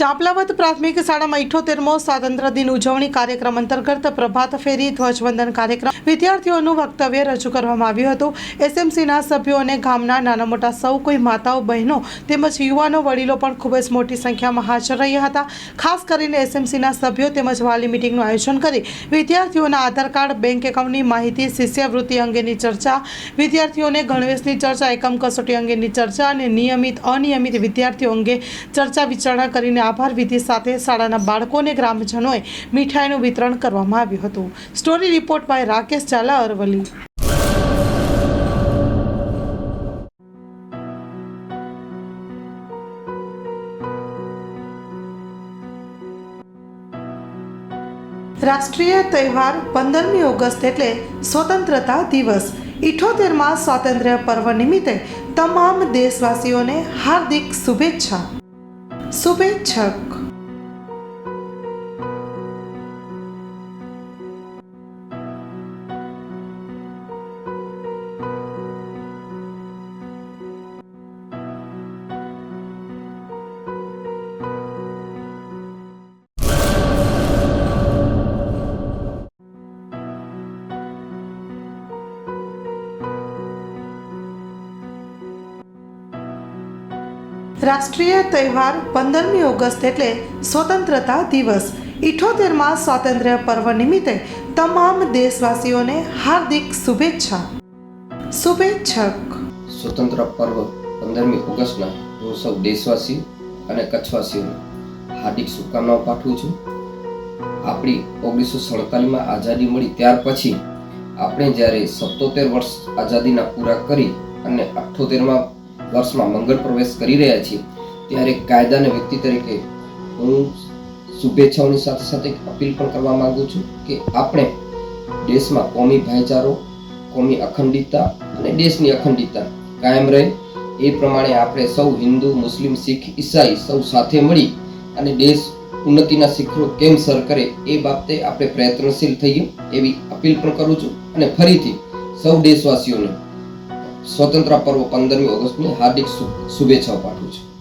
ચાંપલાવત પ્રાથમિક શાળામાં 78મો સ્વાતંત્ર્ય દિન ઉજવણી કાર્યક્રમ અંતર્ગત પ્રભાત ફેરી ધ્વજવંદન કાર્યક્રમ વિદ્યાર્થીઓનું વક્તવ્ય રજૂ કરવામાં આવ્યું હતું। એસએમસીના સભ્યો અને ગામના નાના મોટા સૌ કોઈ માતાઓ બહેનો તેમજ યુવાનો વડીલો પણ ખૂબ જ મોટી સંખ્યામાં હાજર રહ્યા હતા। ખાસ કરીને એસએમસીના સભ્યો તેમજ વાલી મિટિંગનું આયોજન કરી વિદ્યાર્થીઓના આધાર કાર્ડ બેંક એકાઉન્ટની માહિતી શિષ્યવૃત્તિ અંગેની ચર્ચા વિદ્યાર્થીઓને ગણવેશની ચર્ચા એકમ કસોટી અંગેની ચર્ચા અને નિયમિત અનિયમિત વિદ્યાર્થીઓ અંગે ચર્ચા વિચારણા કરીને આભાર વિધિ સાથે શાળાના બાળકો અને ગ્રામજનોએ મીઠાઈનું વિતરણ કરવામાં આવ્યું હતું। Story report by Rakesh Zala Aravalli. રાષ્ટ્રીય તહેવાર 15મી ઓગસ્ટ એટલે સ્વતંત્રતા દિવસ 78મા સ્વાતંત્ર્ય પર્વ નિમિત્તે તમામ દેશવાસીઓને હાર્દિક શુભેચ્છા। શુભેચ્છક। રાષ્ટ્રીય તહેવાર 15મી ઓગસ્ટ એટલે સ્વતંત્રતા દિવસ 78મા સ્વાતંત્ર્ય પર્વ નિમિત્તે તમામ દેશવાસીઓને હાર્દિક શુભેચ્છા। શુભેચ્છક। સ્વતંત્ર પર્વ 15મી ઓગસ્ટના હું સૌ દેશવાસી અને કચ્છવાસીઓને હાર્દિક શુભકામનાઓ પાઠવું છું। આપણી 1947માં આઝાદી મળી ત્યાર પછી આપણે જ્યારે 77 વર્ષ આઝાદીના પૂરા કરી અને 78મા વર્ષમાં મંગળ પ્રવેશ કરી રહ્યા છીએ ત્યારે કાયદાના વ્યક્તિ તરીકે હું શુભેચ્છાઓની સાથે સાથે અપીલ પણ કરવા માંગુ છું કે આપણે દેશમાં કોમી ભાઈચારો, કોમી અખંડિતતા અને દેશની અખંડિતતા કાયમ રહે એ પ્રમાણે આપણે સૌ હિન્દુ, મુસ્લિમ, શીખ, ઈસાઈ સૌ સાથે મળી અને દેશ ઉન્નતિના શિખરો કેમ સર કરે એ બાબતે આપણે પ્રયત્નશીલ થઈએ એવી અપીલ પણ કરું છું અને ફરીથી સૌ દેશવાસીઓને સ્વતંત્ર પર્વ 15મી ઓગસ્ટની હાર્દિક શુભેચ્છાઓ પાઠવું છું।